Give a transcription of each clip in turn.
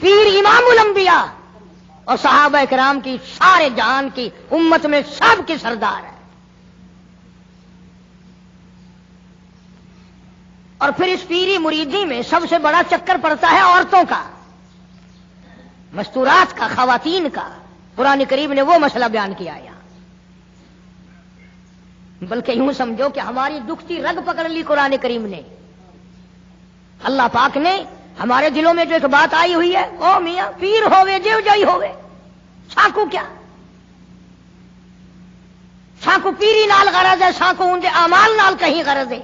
پیر امام الانبیاء اور صحابہ کرام کی سارے جہان کی امت میں سب کے سردار ہے. اور پھر اس پیری مریدی میں سب سے بڑا چکر پڑتا ہے عورتوں کا، مستورات کا، خواتین کا. قرآن کریم نے وہ مسئلہ بیان کیا یہاں. بلکہ یوں سمجھو کہ ہماری دکھتی رگ پکڑ لی قرآن کریم نے. اللہ پاک نے ہمارے دلوں میں جو ایک بات آئی ہوئی ہے، او میاں پیر ہوئے جو جائی ہوئے، ساکو کیا؟ ساکو پیری نال غرض ہے، ساکو ان دے اعمال نال کہیں غرض ہے.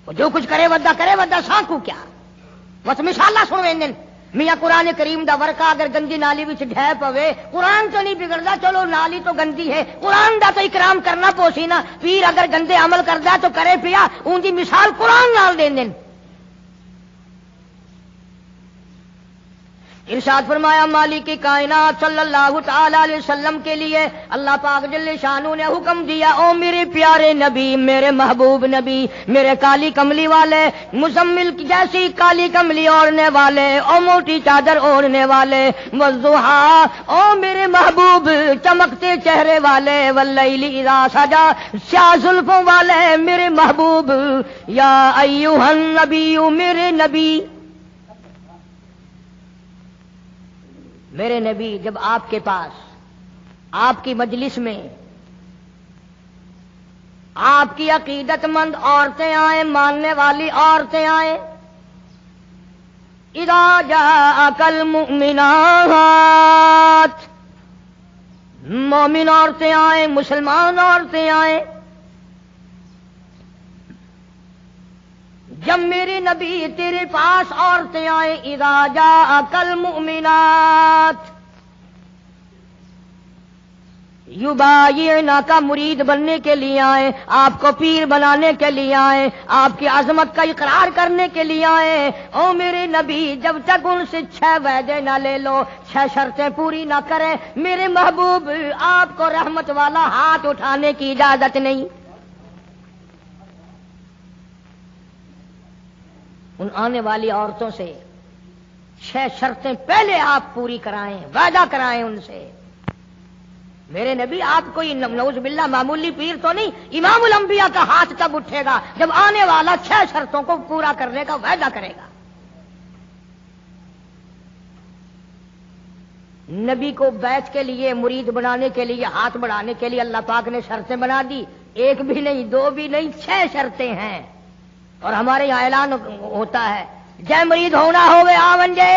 جو کچھ کرے ودا ساکو کیا؟ بس مثالہ سنویں میاں قرآن کریم دا ورقہ اگر گندی نالی وچ ڈھہ پوے، قرآن تو نہیں بگڑدا، چلو نالی تو گندی ہے، قرآن دا تو اکرام کرنا پوسی نا. پیر اگر گندے عمل کردا تو کرے پیا، ان دی مثال قرآن نال دین دین. ارشاد فرمایا مالک کائنات صلی اللہ تعالی علیہ وسلم کے لیے اللہ پاک جل شانہ نے حکم دیا، او میرے پیارے نبی، میرے محبوب نبی، میرے کالی کملی والے، مزمل کی جیسی کالی کملی اوڑھنے والے، او موٹی چادر اوڑھنے والے، والضحیٰ، او میرے محبوب چمکتے چہرے والے، واللیل اذا سجا، سیاہ زلفوں والے میرے محبوب، یا ایھا النبی، میرے نبی. میرے نبی جب آپ کے پاس، آپ کی مجلس میں آپ کی عقیدت مند عورتیں آئیں، ماننے والی عورتیں آئیں، اذا جاءک المؤمنات، مومن عورتیں آئیں، مسلمان عورتیں آئیں. جب میرے نبی تیرے پاس عورتیں آئیں، اذا جاءک المؤمنات یبایعنک، مرید بننے کے لیے آئیں، آپ کو پیر بنانے کے لیے آئیں، آپ کی عظمت کا اقرار کرنے کے لیے آئیں. او میرے نبی جب تک ان سے 6 وعدے نہ لے لو، 6 شرطیں پوری نہ کریں، میرے محبوب آپ کو رحمت والا ہاتھ اٹھانے کی اجازت نہیں. ان آنے والی عورتوں سے 6 شرطیں پہلے آپ پوری کرائیں، وعدہ کرائیں ان سے. میرے نبی آپ کوئی نعوذ باللہ معمولی پیر تو نہیں، امام الانبیاء کا ہاتھ تب اٹھے گا جب آنے والا 6 شرطوں کو پورا کرنے کا وعدہ کرے گا. نبی کو بیعت کے لیے، مرید بنانے کے لیے، ہاتھ بڑھانے کے لیے اللہ پاک نے شرطیں بنا دی. 1 بھی نہیں، 2 بھی نہیں، 6 شرطیں ہیں. اور ہمارے یہاں اعلان ہوتا ہے، جے مرید ہونا ہوئے آون جے.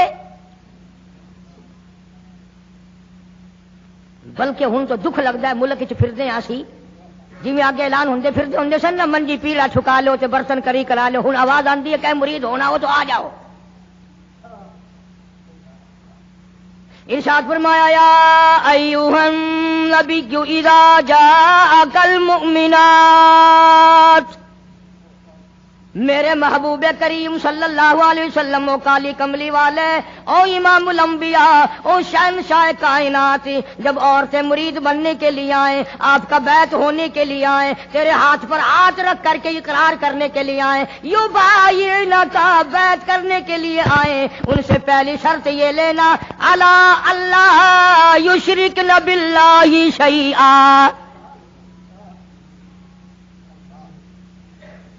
بلکہ ہن تو دکھ لگتا ہے ملک چ پھردے آسی جی میں آگے اعلان ہوندے پھردے ہوندے سن نا، منجی پیلا چھکا لو تے برتن کری کرا لو. ہن آواز آندی ہے کہ مرید ہونا ہو تو آ جاؤ. ارشاد فرمایا یا ایھا النبی اذا جاءک المؤمنات، میرے محبوب کریم صلی اللہ علیہ وسلم، او کالی کملی والے، او امام الانبیاء، او شہنشاہ کائنات، جب عورتیں مرید بننے کے لیے آئیں، آپ کا بیعت ہونے کے لیے آئیں، تیرے ہاتھ پر ہاتھ رکھ کر کے اقرار کرنے کے لیے آئیں، یبایعنک، بیعت کرنے کے لیے آئیں، ان سے پہلی شرط یہ لینا، الا اللہ یشرکن باللہ شیئا.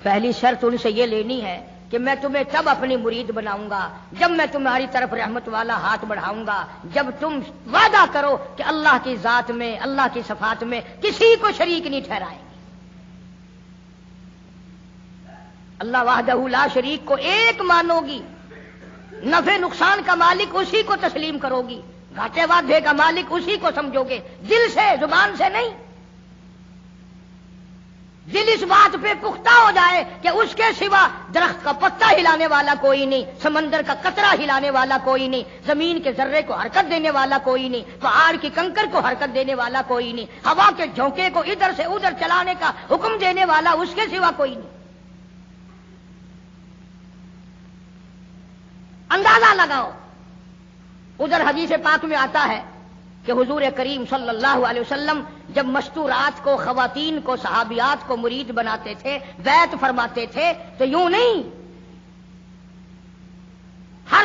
پہلی شرط ان سے یہ لینی ہے کہ میں تمہیں تب اپنی مرید بناؤں گا جب میں تمہاری طرف رحمت والا ہاتھ بڑھاؤں گا، جب تم وعدہ کرو کہ اللہ کی ذات میں، اللہ کی صفات میں کسی کو شریک نہیں ٹھہرائیں گے. اللہ وحدہ لا شریک کو ایک مانو گی، نفع نقصان کا مالک اسی کو تسلیم کرو گی، گھاٹے وعدے کا مالک اسی کو سمجھو گے، دل سے، زبان سے نہیں. دل اس بات پہ پختہ ہو جائے کہ اس کے سوا درخت کا پتا ہلانے والا کوئی نہیں، سمندر کا قطرہ ہلانے والا کوئی نہیں، زمین کے ذرے کو حرکت دینے والا کوئی نہیں، پہاڑ کی کنکر کو حرکت دینے والا کوئی نہیں، ہوا کے جھونکے کو ادھر سے ادھر چلانے کا حکم دینے والا اس کے سوا کوئی نہیں. اندازہ لگاؤ. ادھر حدیث پاک میں آتا ہے کہ حضور کریم صلی اللہ علیہ وسلم جب مستورات کو، خواتین کو، صحابیات کو مرید بناتے تھے، بیعت فرماتے تھے، تو یوں نہیں، ہر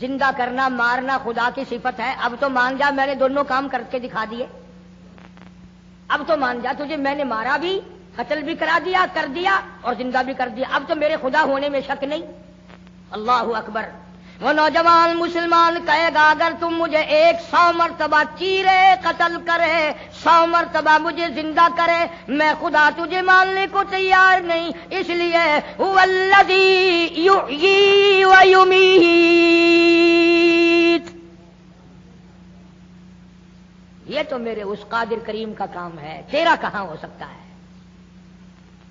زندہ کرنا مارنا خدا کی صفت ہے. اب تو مان جا میں نے دونوں کام کر کے دکھا دیے. اب تو مان جا تجھے میں نے مارا بھی, قتل بھی کرا دیا, کر دیا اور زندہ بھی کر دیا. اب تو میرے خدا ہونے میں شک نہیں. اللہ اکبر. وہ نوجوان مسلمان کہے گا اگر تم مجھے 100 مرتبہ چیرے قتل کرے, 100 مرتبہ مجھے زندہ کرے, میں خدا تجھے ماننے کو تیار نہیں. اس لیے هو الذی یحیی و یمیت, یہ تو میرے اس قادر کریم کا کام ہے, تیرا کہاں ہو سکتا ہے.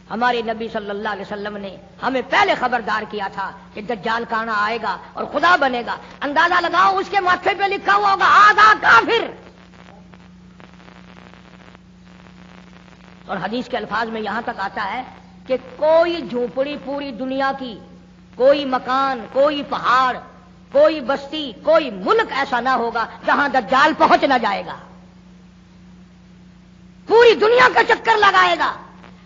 ہمارے نبی صلی اللہ علیہ وسلم نے ہمیں پہلے خبردار کیا تھا کہ دجال کانا آئے گا اور خدا بنے گا. اندازہ لگاؤ اس کے ماتھے پہ لکھا ہوا ہوگا آدھا کافر. اور حدیث کے الفاظ میں یہاں تک آتا ہے کہ کوئی جھونپڑی پوری دنیا کی, کوئی مکان, کوئی پہاڑ, کوئی بستی, کوئی ملک ایسا نہ ہوگا جہاں دجال پہنچ نہ جائے گا. پوری دنیا کا چکر لگائے گا,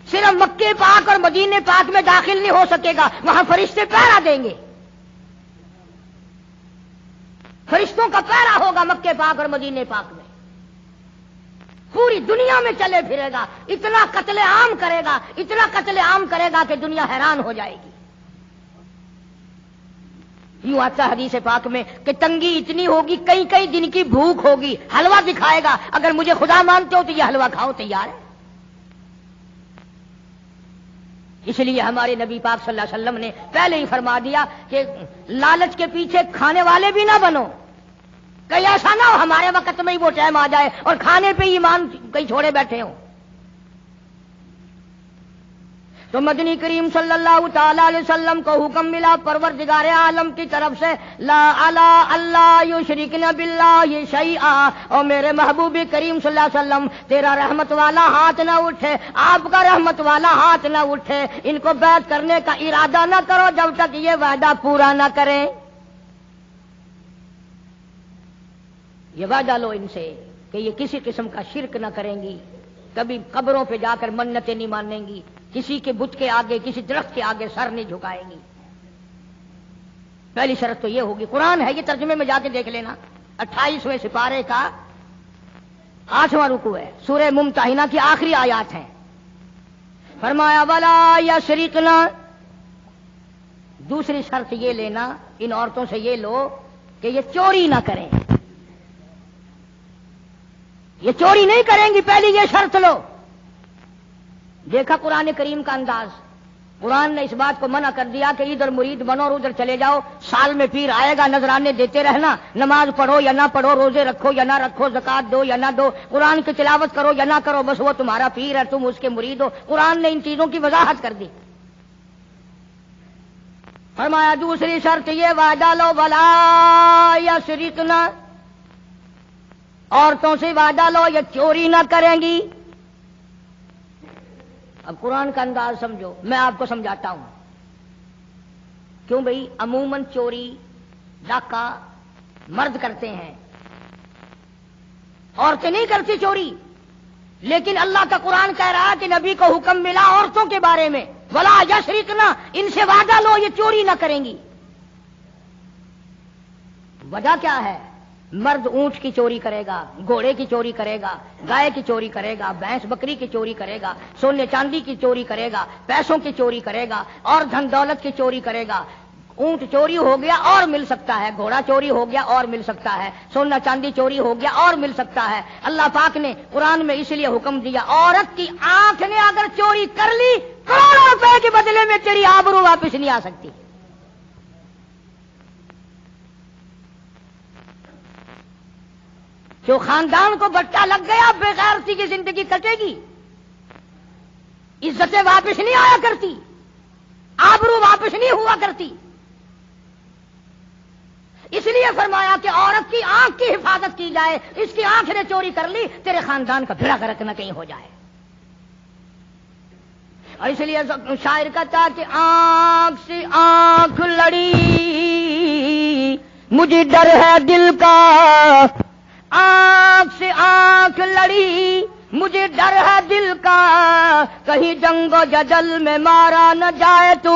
صرف مکے پاک اور مدینے پاک میں داخل نہیں ہو سکے گا, وہاں فرشتے پہرا دیں گے. فرشتوں کا پہرا ہوگا مکے پاک اور مدینے پاک میں. پوری دنیا میں چلے پھرے گا, اتنا قتل عام کرے گا, اتنا قتل عام کرے گا کہ دنیا حیران ہو جائے گی. یوں آتا حدیث پاک میں کہ تنگی اتنی ہوگی, کئی کئی دن کی بھوک ہوگی, حلوہ دکھائے گا. اگر مجھے خدا مانتے ہو تو یہ حلوہ کھاؤ, تیار ہے. اس لیے ہمارے نبی پاک صلی اللہ علیہ وسلم نے پہلے ہی فرما دیا کہ لالچ کے پیچھے کھانے والے بھی نہ بنو, کہیں ایسا نہ ہو ہمارے وقت میں ہی وہ ٹائم آ جائے اور کھانے پہ ایمان کہیں چھوڑے بیٹھے ہوں. تو مدنی کریم صلی اللہ تعالی علیہ وسلم کو حکم ملا پروردگار عالم کی طرف سے, لا الا اللہ یشرکن باللہ شیئا. اور میرے محبوب کریم صلی اللہ علیہ وسلم تیرا رحمت والا ہاتھ نہ اٹھے, آپ کا رحمت والا ہاتھ نہ اٹھے, ان کو بیعت کرنے کا ارادہ نہ کرو جب تک یہ وعدہ پورا نہ کریں. یہ وعدہ لو ان سے کہ یہ کسی قسم کا شرک نہ کریں گی, کبھی قبروں پہ جا کر منتیں نہیں مانیں گی, کسی کے بت کے آگے, کسی درخت کے آگے سر نہیں جھکائیں گی. پہلی شرط تو یہ ہوگی. قرآن ہے, یہ ترجمے میں جا کے دیکھ لینا, 28ویں سپارے کا 8واں رکوع ہے, سورہ ممتحنہ کی آخری آیات ہیں. فرمایا ولا یشرکنا, دوسری شرط یہ لینا ان عورتوں سے یہ لو کہ یہ چوری نہ کریں, یہ چوری نہیں کریں گی, پہلی یہ شرط لو. دیکھا قرآن کریم کا انداز, قرآن نے اس بات کو منع کر دیا کہ ادھر مرید بنو اور ادھر چلے جاؤ, سال میں پیر آئے گا نذرانے دیتے رہنا, نماز پڑھو یا نہ پڑھو, روزے رکھو یا نہ رکھو, زکات دو یا نہ دو, قرآن کی تلاوت کرو یا نہ کرو, بس وہ تمہارا پیر ہے, تم اس کے مرید ہو. قرآن نے ان چیزوں کی وضاحت کر دی. فرمایا دوسری شرط یہ وعدہ لو ولا یشرکنا, عورتوں سے وعدہ لو یہ چوری نہ کریں گی. اب قرآن کا انداز سمجھو, میں آپ کو سمجھاتا ہوں. کیوں بھئی, عموماً چوری ڈاکہ مرد کرتے ہیں, عورتیں نہیں کرتی چوری. لیکن اللہ کا قرآن کہہ رہا ہے کہ نبی کو حکم ملا عورتوں کے بارے میں, ولا یشرکنا, ان سے وعدہ لو یہ چوری نہ کریں گی. وجہ کیا ہے؟ مرد اونٹ کی چوری کرے گا, گھوڑے کی چوری کرے گا, گائے کی چوری کرے گا, بھینس بکری کی چوری کرے گا, سونے چاندی کی چوری کرے گا, پیسوں کی چوری کرے گا, اور دھن دولت کی چوری کرے گا. اونٹ چوری ہو گیا اور مل سکتا ہے, گھوڑا چوری ہو گیا اور مل سکتا ہے, سونا چاندی چوری ہو گیا اور مل سکتا ہے. اللہ پاک نے قرآن میں اس لیے حکم دیا, عورت کی آنکھ نے اگر چوری کر لی کروڑوں روپے کے بدلے میں تیری آبرو واپس نہیں آ سکتی. جو خاندان کو بٹا لگ گیا بغیرتی کی زندگی کٹے گی, عزتیں واپس نہیں آیا کرتی, آبرو واپس نہیں ہوا کرتی. اس لیے فرمایا کہ عورت کی آنکھ کی حفاظت کی جائے, اس کی آنکھ نے چوری کر لی تیرے خاندان کا بھیڑا گرک نہ کہیں ہو جائے. اور اس لیے شاعر کہتا کہ آنکھ سے آنکھ لڑی مجھے ڈر ہے دل کا, آنکھ سے آنکھ لڑی مجھے ڈر ہے دل کا, کہیں جنگ و جدل میں مارا نہ جائے تو,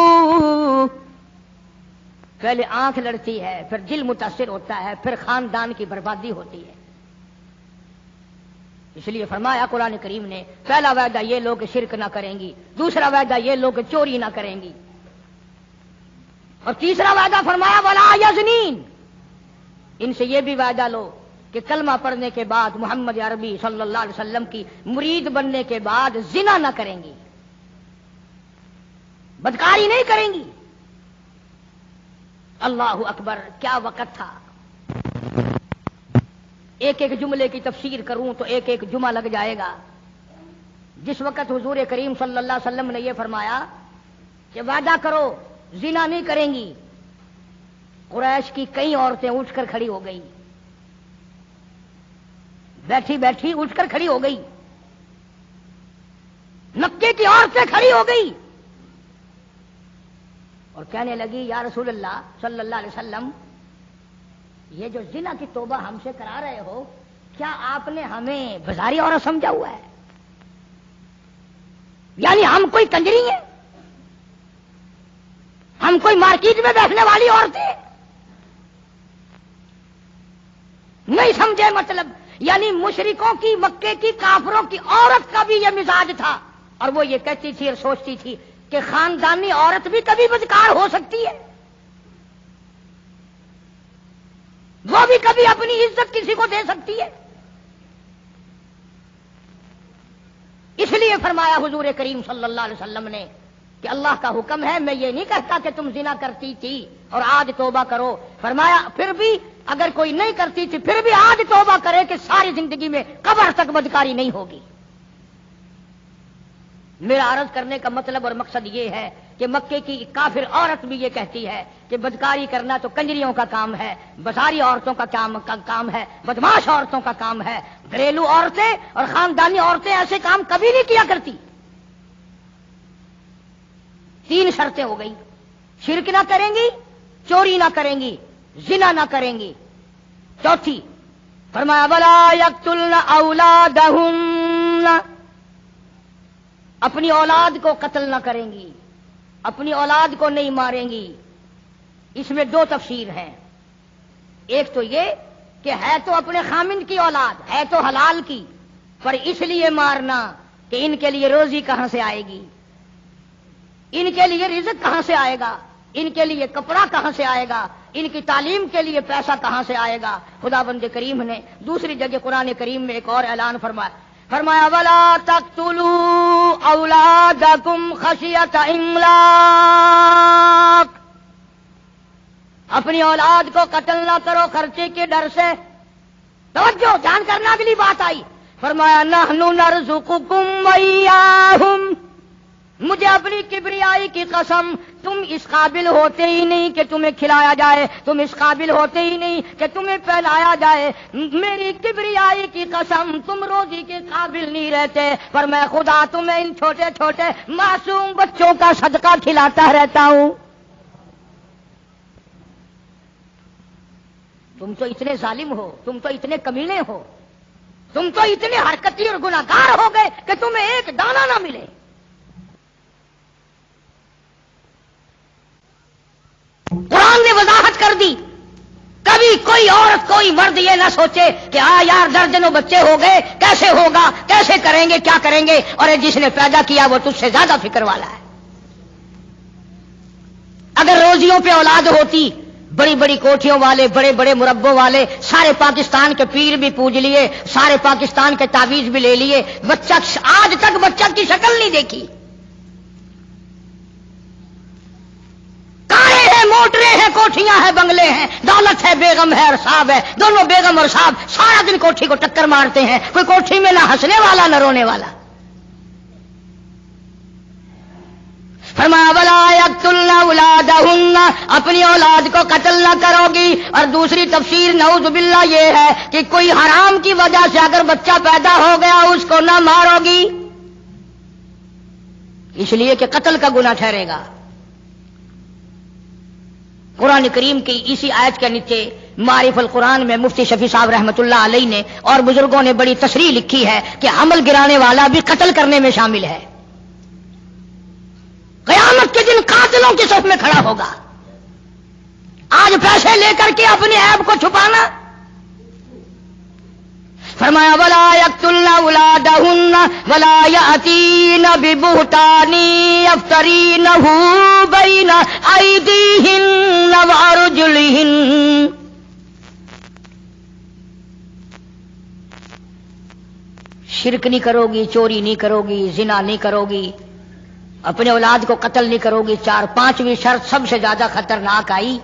پہلے آنکھ لڑتی ہے، پھر دل متاثر ہوتا ہے، پھر خاندان کی بربادی ہوتی ہے۔ اس لیے فرمایا قرآن کریم نے، پہلا وعدہ یہ لو کہ شرک نہ کریں گی، دوسرا وعدہ یہ لو کہ چوری نہ کریں گی، اور تیسرا وعدہ فرمایا ولا یزنین، ان سے یہ بھی وعدہ لو کہ کلمہ پڑھنے کے بعد محمد عربی صلی اللہ علیہ وسلم کی مرید بننے کے بعد زنا نہ کریں گی، بدکاری نہیں کریں گی۔ اللہ اکبر، کیا وقت تھا! ایک ایک جملے کی تفسیر کروں تو ایک ایک جمعہ لگ جائے گا۔ جس وقت حضور کریم صلی اللہ علیہ وسلم نے یہ فرمایا کہ وعدہ کرو زنا نہیں کریں گی، قریش کی کئی عورتیں اٹھ کر کھڑی ہو گئی، بیٹھی بیٹھی اٹھ کر کھڑی ہو گئی، مکے کی عورتیں کھڑی ہو گئی اور کہنے لگی یا رسول اللہ صلی اللہ علیہ وسلم، یہ جو زنا کی توبہ ہم سے کرا رہے ہو، کیا آپ نے ہمیں بازاری عورت سمجھا ہوا ہے؟ یعنی ہم کوئی کنجری ہیں؟ ہم کوئی مارکیٹ میں بیٹھنے والی عورتیں نہیں سمجھے؟ مطلب یعنی مشرکوں کی، مکے کی کافروں کی عورت کا بھی یہ مزاج تھا، اور وہ یہ کہتی تھی اور سوچتی تھی کہ خاندانی عورت بھی کبھی بدکار ہو سکتی ہے، وہ بھی کبھی اپنی عزت کسی کو دے سکتی ہے۔ اس لیے فرمایا حضور کریم صلی اللہ علیہ وسلم نے کہ اللہ کا حکم ہے، میں یہ نہیں کہتا کہ تم زنا کرتی تھی اور آج توبہ کرو، فرمایا پھر بھی اگر کوئی نہیں کرتی تھی پھر بھی آج توبہ کرے کہ ساری زندگی میں قبر تک بدکاری نہیں ہوگی۔ میرا عرض کرنے کا مطلب اور مقصد یہ ہے کہ مکے کی کافر عورت بھی یہ کہتی ہے کہ بدکاری کرنا تو کنجریوں کا کام ہے، بازاری عورتوں کا کام ہے، بدماش عورتوں کا کام ہے، گھریلو عورتیں اور خاندانی عورتیں ایسے کام کبھی نہیں کیا کرتی۔ 3 شرطیں ہو گئی، شرک نہ کریں گی، چوری نہ کریں گی، زنا نہ کریں گی۔ چوتھی فرمایا ولا یقتلن اولادہن، اپنی اولاد کو قتل نہ کریں گی، اپنی اولاد کو نہیں ماریں گی۔ اس میں 2 تفسیر ہیں، ایک تو یہ کہ ہے تو اپنے خامند کی اولاد، ہے تو حلال کی، پر اس لیے مارنا کہ ان کے لیے روزی کہاں سے آئے گی، ان کے لیے رزق کہاں سے آئے گا، ان کے لیے کپڑا کہاں سے آئے گا، ان کی تعلیم کے لیے پیسہ کہاں سے آئے گا۔ خدا بند کریم نے دوسری جگہ قرآن کریم میں ایک اور اعلان فرمایا ولا تقتلوا اولادکم خشیۃ املاق، اپنی اولاد کو قتل نہ کرو خرچے کے ڈر سے۔ توجہ، جان کرنا اگلی بات آئی، فرمایا نحن نرزقکم وایاہم، مجھے اپنی کبریائی کی قسم، تم اس قابل ہوتے ہی نہیں کہ تمہیں کھلایا جائے، تم اس قابل ہوتے ہی نہیں کہ تمہیں پہلایا جائے، میری کبریائی کی قسم تم روزی کے قابل نہیں رہتے، پر میں خدا تمہیں ان چھوٹے چھوٹے معصوم بچوں کا صدقہ کھلاتا رہتا ہوں۔ تم تو اتنے ظالم ہو، تم تو اتنے کمینے ہو، تم تو اتنے حرکتی اور گناہگار ہو گئے کہ تمہیں ایک دانہ نہ ملے۔ قرآن نے وضاحت کر دی، کبھی کوئی عورت کوئی مرد یہ نہ سوچے کہ یار درجنوں بچے ہو گئے، کیسے ہوگا، کیسے کریں گے، کیا کریں گے، اور جس نے پیدا کیا وہ تجھ سے زیادہ فکر والا ہے۔ اگر روزیوں پہ اولاد ہوتی، بڑی بڑی کوٹھیوں والے، بڑے بڑے مربوں والے سارے پاکستان کے پیر بھی پوج لیے، سارے پاکستان کے تعویذ بھی لے لیے، بچہ آج تک بچہ کی شکل نہیں دیکھی، کاریں ہیں، موٹریں ہیں، کوٹھیاں ہیں، بنگلے ہیں، دولت ہے، بیگم ہے اور صاحب ہے، دونوں بیگم اور صاحب سارا دن کوٹھی کو ٹکر مارتے ہیں، کوئی کوٹھی میں نہ ہنسنے والا نہ رونے والا۔ فرمایا ولا یقتلن اولادہن، اپنی اولاد کو قتل نہ کرو گی۔ اور دوسری تفسیر نعوذ باللہ یہ ہے کہ کوئی حرام کی وجہ سے اگر بچہ پیدا ہو گیا اس کو نہ مارو گی، اس لیے کہ قتل کا گناہ ٹھہرے گا۔ قرآن کریم کی اسی آیت کے نیچے معارف القرآن میں مفتی شفیع صاحب رحمۃ اللہ علیہ نے اور بزرگوں نے بڑی تصریح لکھی ہے کہ حمل گرانے والا بھی قتل کرنے میں شامل ہے، قیامت کے دن قاتلوں کی صف میں کھڑا ہوگا۔ آج پیسے لے کر کے اپنے عیب کو چھپانا. فرمایا ولا یقتلن اولادہن ولا یاتین ببہتان یفترینہ بین ایدیہن وارجلہن. شرک نہیں کرو گی، چوری نہیں کرو گی، زنا نہیں کرو گی، اپنے اولاد کو قتل نہیں کرو گی. 4-5ویں شرط سب سے زیادہ خطرناک آئی،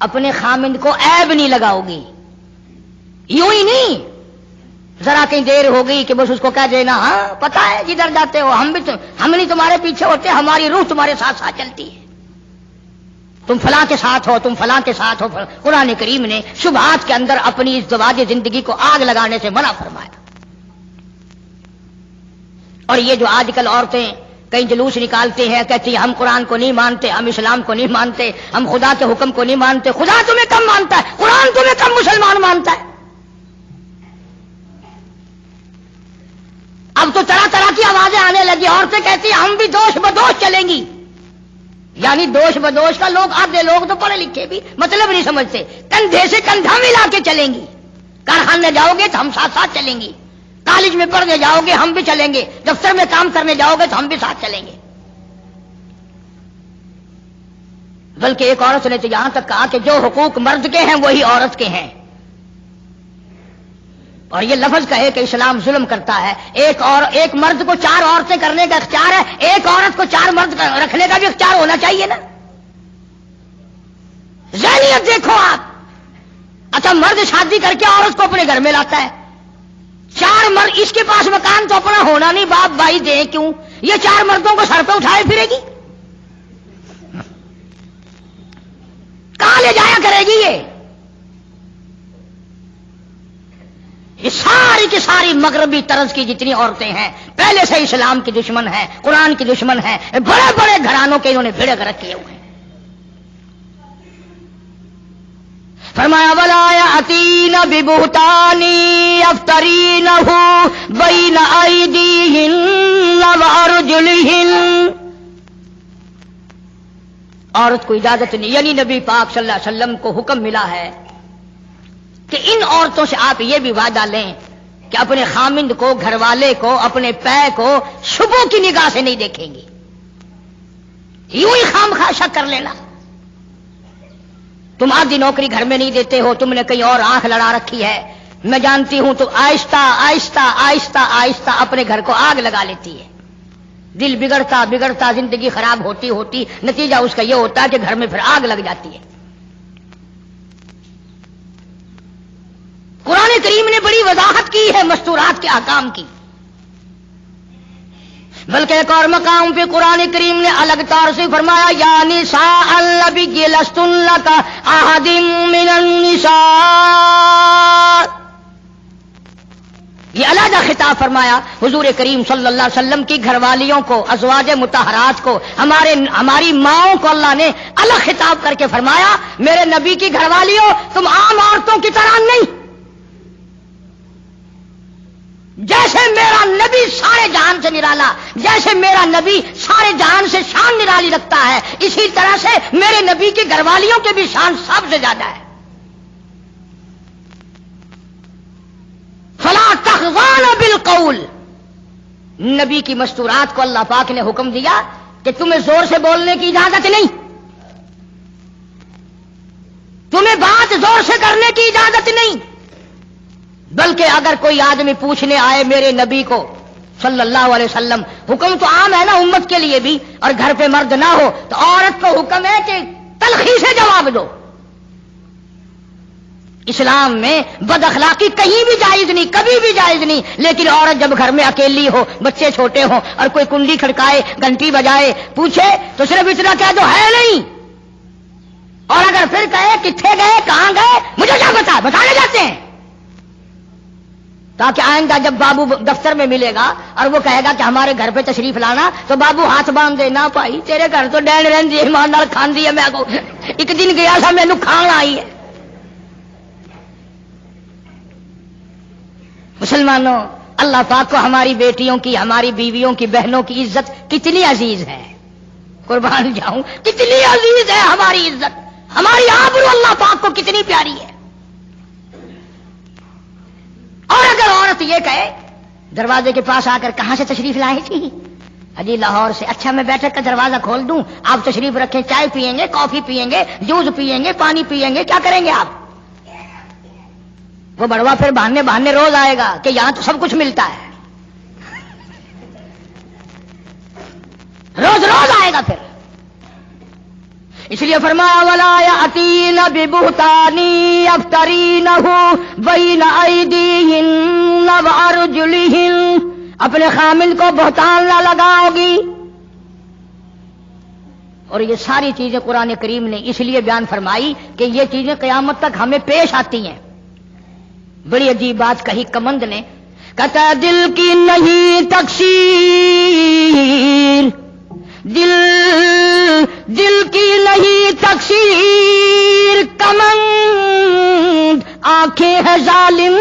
اپنے خامند کو عیب نہیں لگاؤ گی. یوں ہی نہیں ذرا کہیں دیر ہو گئی کہ بس اس کو کہہ دینا ہاں پتہ ہے جدھر جاتے ہو ہم نہیں تمہارے پیچھے ہوتے، ہماری روح تمہارے ساتھ ساتھ چلتی ہے، تم فلاں کے ساتھ ہو، تم فلاں کے ساتھ ہو. قرآن کریم نے شبہات کے اندر اپنی ازدواج زندگی کو آگ لگانے سے منع فرمایا. اور یہ جو آج کل عورتیں کئی جلوس نکالتے ہیں، کہتی ہیں ہم قرآن کو نہیں مانتے، ہم اسلام کو نہیں مانتے، ہم خدا کے حکم کو نہیں مانتے. خدا تمہیں کم مانتا ہے، قرآن تمہیں کم مسلمان مانتا ہے. اب تو طرح طرح کی آوازیں آنے لگی. عورتیں کہتی ہیں ہم بھی دوش بدوش چلیں گی. یعنی دوش بدوش کا لوگ آدھے لوگ تو پڑھے لکھے بھی مطلب نہیں سمجھتے، کندھے سے کندھا ملا کے چلیں گی. کارخانے جاؤ گے تو ہم ساتھ ساتھ چلیں گی، کالج میں پڑھنے جاؤ گے ہم بھی چلیں گے، دفتر میں کام کرنے جاؤ گے تو ہم بھی ساتھ چلیں گے. بلکہ ایک عورت نے تو یہاں تک کہا کہ جو حقوق مرد کے ہیں وہی عورت کے ہیں. اور یہ لفظ کہے کہ اسلام ظلم کرتا ہے. ایک مرد کو 4 عورتیں کرنے کا اختیار ہے، ایک عورت کو 4 مرد رکھنے کا بھی اختیار ہونا چاہیے نا. ذہنیت دیکھو آپ. اچھا مرد شادی کر کے عورت کو اپنے گھر میں لاتا ہے، 4 مرد، اس کے پاس مکان تو اپنا ہونا نہیں، باپ بھائی دیں کیوں؟ یہ 4 مردوں کو سر پہ اٹھائے پھرے گی، کہاں لے جایا کرے گی؟ یہ ساری کی ساری مغربی طرز کی جتنی عورتیں ہیں پہلے سے اسلام کی دشمن ہیں، قرآن کی دشمن ہیں، بڑے بڑے گھرانوں کے انہوں نے بھیڑے گرک کیے ہوئے ہیں. فرمایا ولا یاتین ببہتان یفترینہ بین ایدیہن وارجلہن. عورت کو اجازت نہیں، یعنی نبی پاک صلی اللہ علیہ وسلم کو حکم ملا ہے کہ ان عورتوں سے آپ یہ بھی وعدہ لیں کہ اپنے خامند کو، گھر والے کو، اپنے پے کو شبوں کی نگاہ سے نہیں دیکھیں گی. یوں ہی خامخواہ شک کر لینا. تم آدھی نوکری گھر میں نہیں دیتے ہو، تم نے کہیں اور آنکھ لڑا رکھی ہے، میں جانتی ہوں. تو آہستہ آہستہ آہستہ آہستہ اپنے گھر کو آگ لگا لیتی ہے. دل بگڑتا بگڑتا زندگی خراب ہوتی ہوتی نتیجہ اس کا یہ ہوتا ہے کہ گھر میں پھر آگ لگ جاتی ہے. قرآن کریم نے بڑی وضاحت کی ہے مستورات کے احکام کی. بلکہ ایک اور مقام پہ قرآن کریم نے الگ طور سے فرمایا یا نساء النبی لستن لک احد من النساء. یہ علیحدہ خطاب فرمایا حضور کریم صلی اللہ علیہ وسلم کی گھر والیوں کو، ازواج مطہرات کو، ہماری ماؤں کو اللہ نے الگ خطاب کر کے فرمایا میرے نبی کی گھر والیوں تم عام عورتوں کی طرح نہیں. جیسے میرا نبی سارے جہان سے نرالا، جیسے میرا نبی سارے جہان سے شان نرالی رکھتا ہے، اسی طرح سے میرے نبی کی گھر والیوں کی بھی شان سب سے زیادہ ہے. فلا تخضعن بالقول. نبی کی مستورات کو اللہ پاک نے حکم دیا کہ تمہیں زور سے بولنے کی اجازت نہیں، تمہیں بات زور سے کرنے کی اجازت نہیں. بلکہ اگر کوئی آدمی پوچھنے آئے میرے نبی کو صلی اللہ علیہ وسلم، حکم تو عام ہے نا امت کے لیے بھی، اور گھر پہ مرد نہ ہو تو عورت کو حکم ہے کہ تلخی سے جواب دو. اسلام میں بد اخلاقی کہیں بھی جائز نہیں، کبھی بھی جائز نہیں. لیکن عورت جب گھر میں اکیلی ہو، بچے چھوٹے ہوں، اور کوئی کنڈی کھڑکائے، گھنٹی بجائے، پوچھے تو صرف اتنا کہہ دو ہے نہیں. اور اگر پھر کہے کتنے گئے، کہاں گئے، مجھے کیا پتا، بتانے جاتے ہیں. تاکہ آئندہ جب بابو دفتر میں ملے گا اور وہ کہے گا کہ ہمارے گھر پہ تشریف لانا، تو بابو ہاتھ باندھ دے، نہ بھائی تیرے گھر تو ڈین رہی ایماندار کھان دی ہے، میں کو ایک دن گیا تھا مینو کھان آئی ہے. مسلمانوں، اللہ پاک کو ہماری بیٹیوں کی، ہماری بیویوں کی، بہنوں کی عزت کتنی عزیز ہے. قربان جاؤں، کتنی عزیز ہے ہماری عزت. ہماری آبرو اللہ پاک کو کتنی پیاری ہے. اور اگر عورت یہ کہے دروازے کے پاس آ کر کہاں سے تشریف لائے تھی؟ اجی لاہور سے. اچھا میں بیٹھک کا دروازہ کھول دوں, آپ تشریف رکھیں, چائے پیئیں گے, کافی پیئیں گے, جوس پیئیں گے, پانی پیئیں گے, کیا کریں گے آپ؟ وہ بڑوا پھر بہانے روز آئے گا کہ یہاں تو سب کچھ ملتا ہے, روز آئے گا پھر. اس لیے فرمایا ولا یاتین ببہتان یفترینہ بین ایدیہن وارجلہن, اپنے خامل کو بہتان نہ لگاؤ گی. اور یہ ساری چیزیں قرآن کریم نے اس لیے بیان فرمائی کہ یہ چیزیں قیامت تک ہمیں پیش آتی ہیں. بڑی عجیب بات کہی کمند نے, کہتا دل کی نہیں تقصیر, دل کی نہیں تقصیر, کمند آنکھیں ہے ظالم,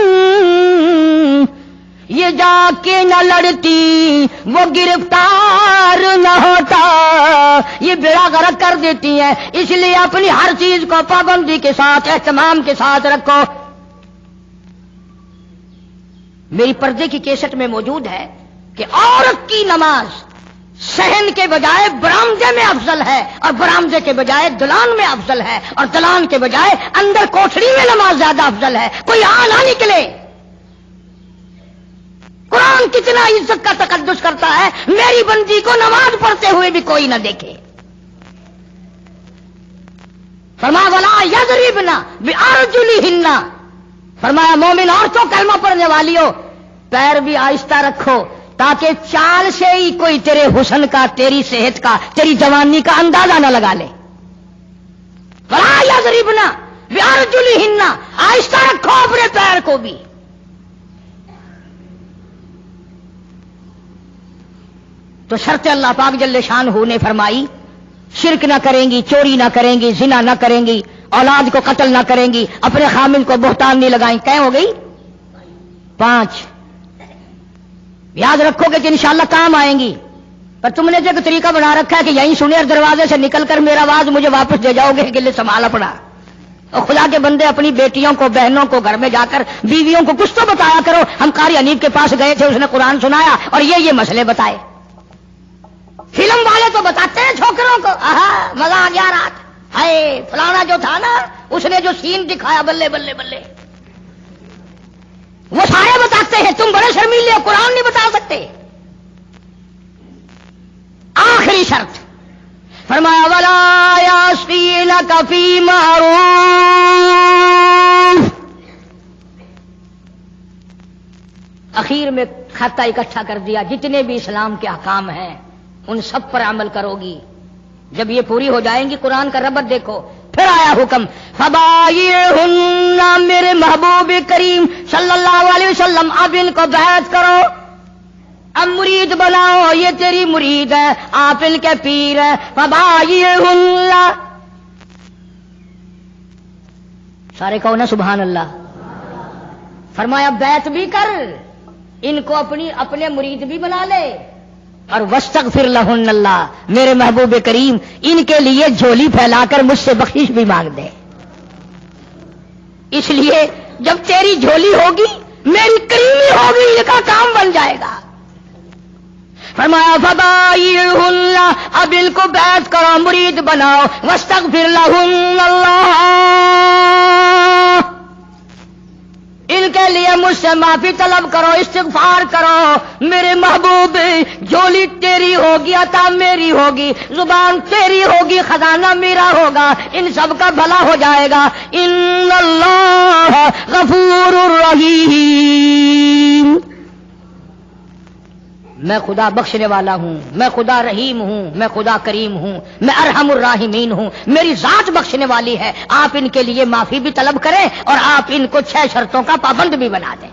یہ جا کے نہ لڑتی وہ گرفتار نہ ہوتا, یہ بیڑا غرق کر دیتی ہیں. اس لیے اپنی ہر چیز کو پابندی کے ساتھ اہتمام کے ساتھ رکھو. میری پردے کی کیسٹ میں موجود ہے کہ عورت کی نماز صحن کے بجائے برآمدے میں افضل ہے, اور برآمدے کے بجائے دلان میں افضل ہے, اور دلان کے بجائے اندر کوٹھڑی میں نماز زیادہ افضل ہے. کوئی نہ نکلے. قرآن کتنا عزت کا تقدس کرتا ہے, میری بندی کو نماز پڑھتے ہوئے بھی کوئی نہ دیکھے. فرمایا ولا یضربن بارجلہن, فرمایا مومن عورتوں کلمہ پڑھنے والیوں پیر بھی آہستہ رکھو تاکہ چال سے ہی کوئی تیرے حسن کا, تیری صحت کا, تیری جوانی کا اندازہ نہ لگا لے. ولا یضربن بارجلہن, آہستہ رکھو اپنے پیر کو بھی. تو شرط اللہ پاک جل شانہ نے فرمائی شرک نہ کریں گی, چوری نہ کریں گی, زنا نہ کریں گی, اولاد کو قتل نہ کریں گی, اپنے خامل کو بہتان نہیں لگائیں. کہیں ہو گئی 5. یاد رکھو گے کہ انشاءاللہ کام آئیں گی. پر تم نے جو ایک طریقہ بنا رکھا ہے کہ یہیں سنے اور دروازے سے نکل کر میرا آواز مجھے واپس دے جاؤ گے, کہ لے سنبھالا پڑا. اور خدا کے بندے اپنی بیٹیوں کو, بہنوں کو گھر میں جا کر بیویوں کو کچھ تو بتایا کرو. ہم قاری حنیف کے پاس گئے تھے, اس نے قرآن سنایا اور یہ مسئلے بتائے. فلم والے تو بتاتے ہیں چھوکروں کو, مزہ آ گیا رات, ہائے فلانا جو تھا نا اس نے جو سین دکھایا, بلے بلے بلے, وہ سارے بتاتے ہیں. تم بڑے شرمیلے ہو, قرآن نہیں بتا سکتے. آخری شرط فرمایا ولا یعصینک فی معروف. اخیر میں خطہ اکٹھا کر دیا, جتنے بھی اسلام کے احکام ہیں ان سب پر عمل کرو گی. جب یہ پوری ہو جائیں گی, قرآن کا ربط دیکھو. پھر آیا حکم فبایعہن, میرے محبوب کریم صلی اللہ علیہ وسلم اب ان کو بیعت کرو, اب مرید بناؤ. یہ تیری مرید ہے, آپ ان کے پیر ہیں. فبایعہن, سارے کہو نا سبحان اللہ. فرمایا بیعت بھی کر, ان کو اپنے مرید بھی بنا لے, اور واستغفر لہن اللہ, میرے محبوب کریم ان کے لیے جھولی پھیلا کر مجھ سے بخشش بھی مانگ دے. اس لیے جب تیری جھولی ہوگی میری کریمی ہوگی, یہ کا کام بن جائے گا. فرمایا فبایعہن, اب ان کو بیعت کرو, مرید بناؤ. واستغفر لہن اللہ, ان کے لیے مجھ سے معافی طلب کرو, استغفار کرو. میرے محبوب جھولی تیری ہوگی, عطا میری ہوگی, زبان تیری ہوگی, خزانہ میرا ہوگا, ان سب کا بھلا ہو جائے گا. ان اللہ غفور رحیم, میں خدا بخشنے والا ہوں, میں خدا رحیم ہوں, میں خدا کریم ہوں, میں ارحم الراحمین ہوں. میری ذات بخشنے والی ہے. آپ ان کے لیے معافی بھی طلب کریں اور آپ ان کو 6 شرطوں کا پابند بھی بنا دیں.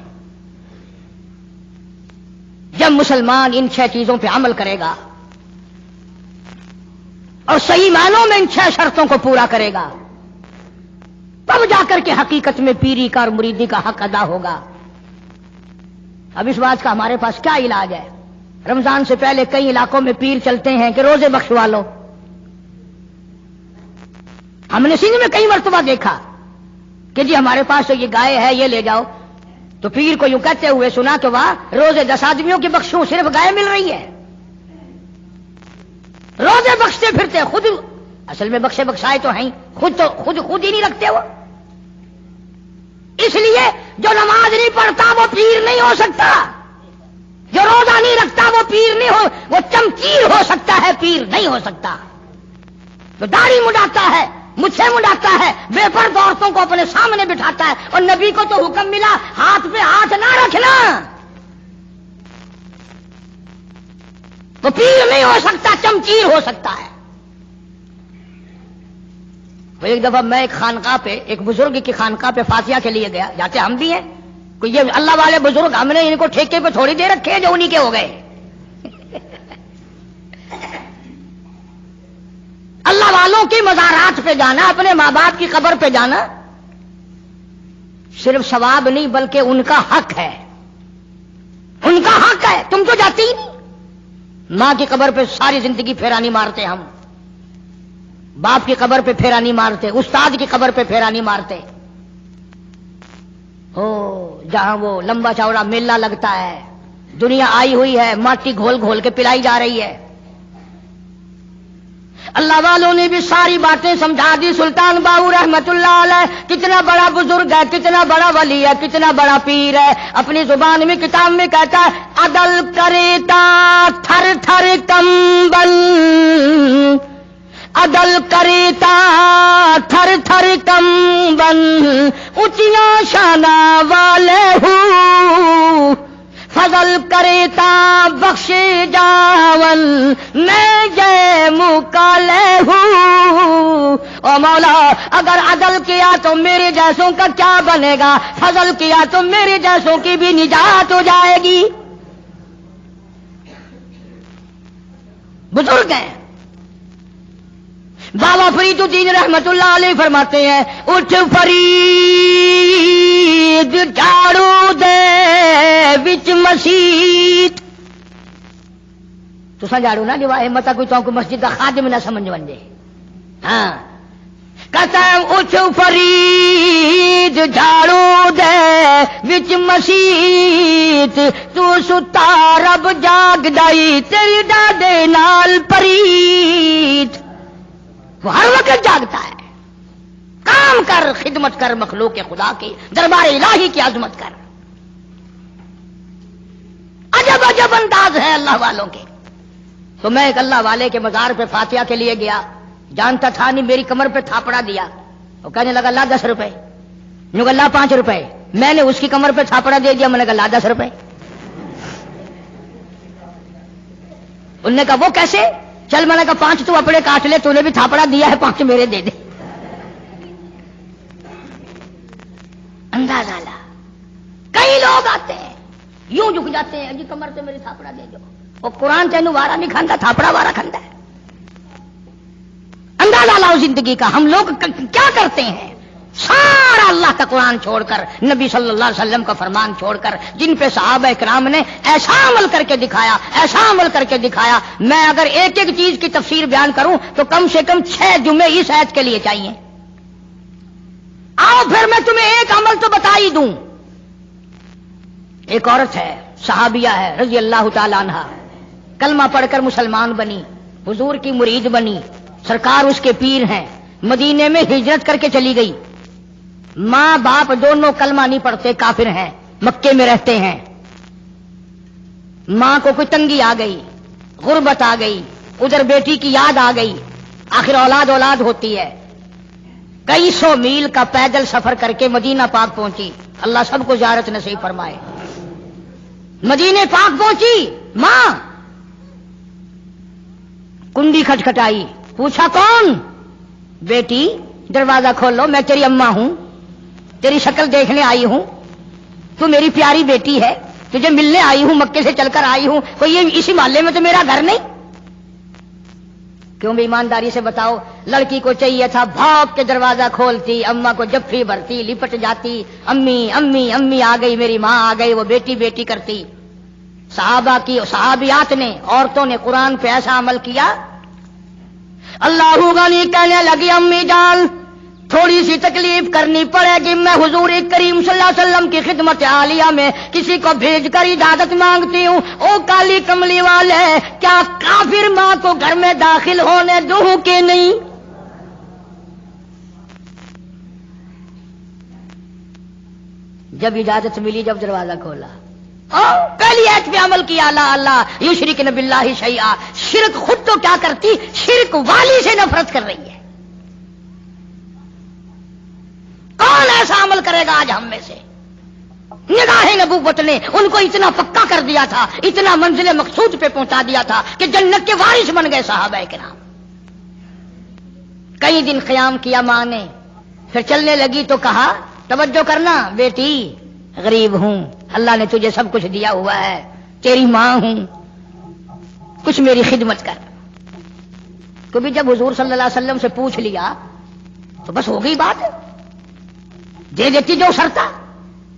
جب مسلمان ان 6 چیزوں پہ عمل کرے گا اور صحیح معنوں میں ان 6 شرطوں کو پورا کرے گا, تب جا کر کے حقیقت میں پیری کا اور مریدی کا حق ادا ہوگا. اب اس بات کا ہمارے پاس کیا علاج ہے؟ رمضان سے پہلے کئی علاقوں میں پیر چلتے ہیں کہ روزے بخشوا لو. ہم نے سندھ میں کئی مرتبہ دیکھا کہ جی ہمارے پاس تو یہ گائے ہے، یہ لے جاؤ، تو پیر کو یوں کہتے ہوئے سنا کہ واہ، روزے 10 آدمیوں کی بخشوں، صرف گائے مل رہی ہے، روزے بخشتے پھرتے، خود اصل میں بخشے بخشائے تو ہیں، خود ہی نہیں رکھتے وہ. اس لیے جو نماز نہیں پڑھتا وہ پیر نہیں ہو سکتا، جو روزہ نہیں رکھتا وہ پیر نہیں ہو، وہ چمچیر ہو سکتا ہے، پیر نہیں ہو سکتا. جو داڑھی مڈاتا ہے، مجھے مڈاتا ہے، بے پرد عورتوں کو اپنے سامنے بٹھاتا ہے، اور نبی کو تو حکم ملا ہاتھ پہ ہاتھ نہ رکھنا، وہ پیر نہیں ہو سکتا، چمچیر ہو سکتا ہے. ایک دفعہ میں ایک خانقاہ پہ، ایک بزرگ کی خانقاہ پہ فاتحہ کے لیے گیا، جاتے ہم بھی ہیں، کوئی یہ اللہ والے بزرگ ہم نے ان کو ٹھیکے پہ تھوڑی دے رکھے ہیں جو انہی کے ہو گئے. اللہ والوں کی مزارات پہ جانا، اپنے ماں باپ کی قبر پہ جانا صرف ثواب نہیں بلکہ ان کا حق ہے، ان کا حق ہے. تم تو جاتی ہی نہیں. ماں کی قبر پہ ساری زندگی پھیرا نہیں مارتے ہم، باپ کی قبر پہ پھیرا نہیں مارتے، استاد کی قبر پہ پھیرا نہیں مارتے. ہو جہاں وہ لمبا چوڑا میلہ لگتا ہے، دنیا آئی ہوئی ہے، ماٹی گھول گھول کے پلائی جا رہی ہے. اللہ والوں نے بھی ساری باتیں سمجھا دی. سلطان باہو رحمت اللہ علیہ کتنا بڑا بزرگ ہے، کتنا بڑا ولی ہے، کتنا بڑا پیر ہے. اپنی زبان میں کتاب میں کہتا ہے عدل کریتا تھر تھر کمبل، عدل کریتا تھر تھر کمبل، اونچیاں شانہ والے ہوں، فضل کریتا بخش جاون، میں جے مکالے ہوں. او مولا اگر عدل کیا تو میرے جیسوں کا کیا بنے گا، فضل کیا تو میرے جیسوں کی بھی نجات ہو جائے گی. بزرگ ہیں. بابا فرید الدین رحمت اللہ علیہ فرماتے ہیں اٹھ فرید جھاڑو دے وچ مسیت. تساں جھاڑو نہ دیوا ہمت کوئی تو کو مسجد دا خادم نہ سمجھ ونجے. ہاں کہتا ہے اٹھ فرید جھاڑو دے وچ مسیت، تو ستا رب جاگ دائی تیری ڈاڈے نال پریت. وہ ہر وقت جاگتا ہے. کام کر، خدمت کر مخلوق خدا کی، دربار الہی کی عظمت کر. عجب عجب انداز ہے اللہ والوں کے. تو میں ایک اللہ والے کے مزار پہ فاتحہ کے لیے گیا، جانتا تھا نہیں، میری کمر پہ تھاپڑا دیا. وہ کہنے لگا لا 10 روپے، یوں کہ لا 5 روپے. میں نے اس کی کمر پہ تھاپڑا دے دیا، میں نے کہا لا 10 روپے. انہوں نے کہا وہ کیسے؟ چل میں نے کہا 5 تو اپنے کاٹ لے، تو نے بھی تھاپڑا دیا ہے، 5 میرے دے دے. اندازہ لا. کئی لوگ آتے ہیں یوں جھک جاتے ہیں جی کمر سے میری تھاپڑا دے دو. وہ قرآن تینوں وارا نہیں کھاندا، تھاپڑا وارا کھاندا ہے. اندازہ لاؤ زندگی کا. ہم لوگ کیا کرتے ہیں؟ سارا اللہ کا قرآن چھوڑ کر، نبی صلی اللہ علیہ وسلم کا فرمان چھوڑ کر، جن پہ صحابہ کرام نے ایسا عمل کر کے دکھایا، ایسا عمل کر کے دکھایا. میں اگر ایک ایک چیز کی تفسیر بیان کروں تو کم سے کم 6 جمعے اس آیت کے لیے چاہیے. آؤ پھر میں تمہیں ایک عمل تو بتا ہی دوں. ایک عورت ہے، صحابیہ ہے رضی اللہ تعالی عنہا، کلمہ پڑھ کر مسلمان بنی، حضور کی مرید بنی، سرکار اس کے پیر ہیں. مدینے میں ہجرت کر کے چلی گئی. ماں باپ دونوں کلمہ نہیں پڑھتے، کافر ہیں، مکے میں رہتے ہیں. ماں کو کوئی تنگی آ گئی، غربت آ گئی، ادھر بیٹی کی یاد آ گئی. آخر اولاد ہوتی ہے. کئی 100 میل کا پیدل سفر کر کے مدینہ پاک پہنچی. اللہ سب کو زیارت نصیب فرمائے. مدینے پاک پہنچی، ماں کنڈی کھٹکھٹائی، پوچھا کون؟ بیٹی دروازہ کھولو، میں تیری اماں ہوں، تیری شکل دیکھنے آئی ہوں، تو میری پیاری بیٹی ہے، تجھے ملنے آئی ہوں، مکے سے چل کر آئی ہوں. کوئی یہ اسی محلے میں تو میرا گھر نہیں؟ کیوں بھی ایمانداری سے بتاؤ. لڑکی کو چاہیے تھا بھاگ کے دروازہ کھولتی، اماں کو جفی بھرتی، لپٹ جاتی، امی امی امی آ گئی، میری ماں آ گئی، وہ بیٹی بیٹی کرتی. صحابہ کی صحابیات نے، عورتوں نے قرآن پہ ایسا عمل کیا. اللہ غنی کہنے لگی امی جان تھوڑی سی تکلیف کرنی پڑے گی، میں حضور کریم صلی اللہ علیہ وسلم کی خدمت عالیہ میں کسی کو بھیج کر اجازت مانگتی ہوں، او کالی کملی والے، کیا کافر ماں کو گھر میں داخل ہونے دوں کہ نہیں؟ جب اجازت ملی، جب دروازہ کھولا، پہلی ایت پہ عمل کیا، لا اللہ یشرکن باللہ شیئا، شرک خود تو کیا کرتی، شرک والی سے نفرت کر رہی ہے۔ کون ایسا عمل کرے گا آج ہم میں سے؟ نگاہ نبوت نے ان کو اتنا پکا کر دیا تھا، اتنا منزل مقصود پہ پہنچا دیا تھا کہ جنت کے وارث بن گئے صحابہ کرام۔ کئی دن قیام کیا ماں نے، پھر چلنے لگی تو کہا توجہ کرنا بیٹی، غریب ہوں، اللہ نے تجھے سب کچھ دیا ہوا ہے، تیری ماں ہوں، کچھ میری خدمت کر۔ کبھی جب حضور صلی اللہ علیہ وسلم سے پوچھ لیا تو بس ہو گئی بات، دے دیتی جو سرتا۔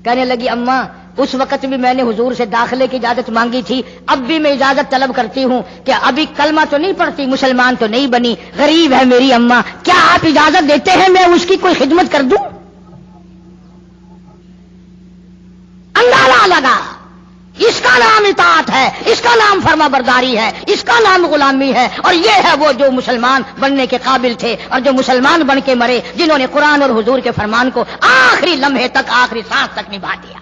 کہنے لگی اماں اس وقت بھی میں نے حضور سے داخلے کی اجازت مانگی تھی، اب بھی میں اجازت طلب کرتی ہوں کہ ابھی کلمہ تو نہیں پڑھتی، مسلمان تو نہیں بنی، غریب ہے میری اماں، کیا آپ اجازت دیتے ہیں میں اس کی کوئی خدمت کر دوں؟ اندازہ لگا، اس کا نام اطاعت ہے، اس کا نام فرما برداری ہے، اس کا نام غلامی ہے، اور یہ ہے وہ جو مسلمان بننے کے قابل تھے اور جو مسلمان بن کے مرے، جنہوں نے قرآن اور حضور کے فرمان کو آخری لمحے تک، آخری سانس تک نبھا دیا۔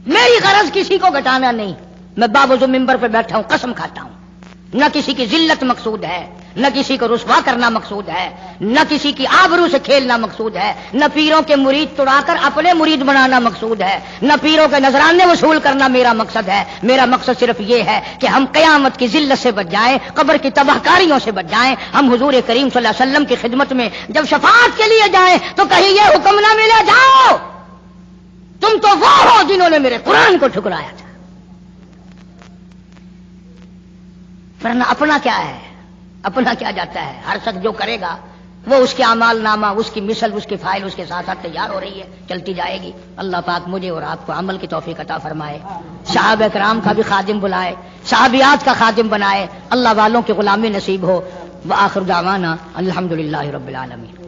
میری غرض کسی کو گھٹانا نہیں، میں باوضو ممبر پہ بیٹھا ہوں، قسم کھاتا ہوں، نہ کسی کی ذلت مقصود ہے، نہ کسی کو رسوا کرنا مقصود ہے، نہ کسی کی آبرو سے کھیلنا مقصود ہے، نہ پیروں کے مرید توڑا کر اپنے مرید بنانا مقصود ہے، نہ پیروں کے نذرانے وصول کرنا میرا مقصد ہے۔ میرا مقصد صرف یہ ہے کہ ہم قیامت کی ذلت سے بچ جائیں، قبر کی تباہ کاریوں سے بچ جائیں، ہم حضور کریم صلی اللہ علیہ وسلم کی خدمت میں جب شفاعت کے لیے جائیں تو کہیں یہ حکم نہ ملے جاؤ تم تو وہ ہو جنہوں نے میرے قرآن کو ٹھکرایا تھا۔ ورنہ اپنا کیا ہے، اپنا کیا جاتا ہے؟ ہر شخص جو کرے گا وہ اس کے اعمال نامہ، اس کی مثل، اس کی فائل اس کے ساتھ ساتھ تیار ہو رہی ہے، چلتی جائے گی۔ اللہ پاک مجھے اور آپ کو عمل کی توفیق عطا فرمائے، صحابہ کرام کا بھی خادم بلائے، صحابیات کا خادم بنائے، اللہ والوں کی غلامی نصیب ہو۔ وآخر دعوانا الحمدللہ رب العالمین۔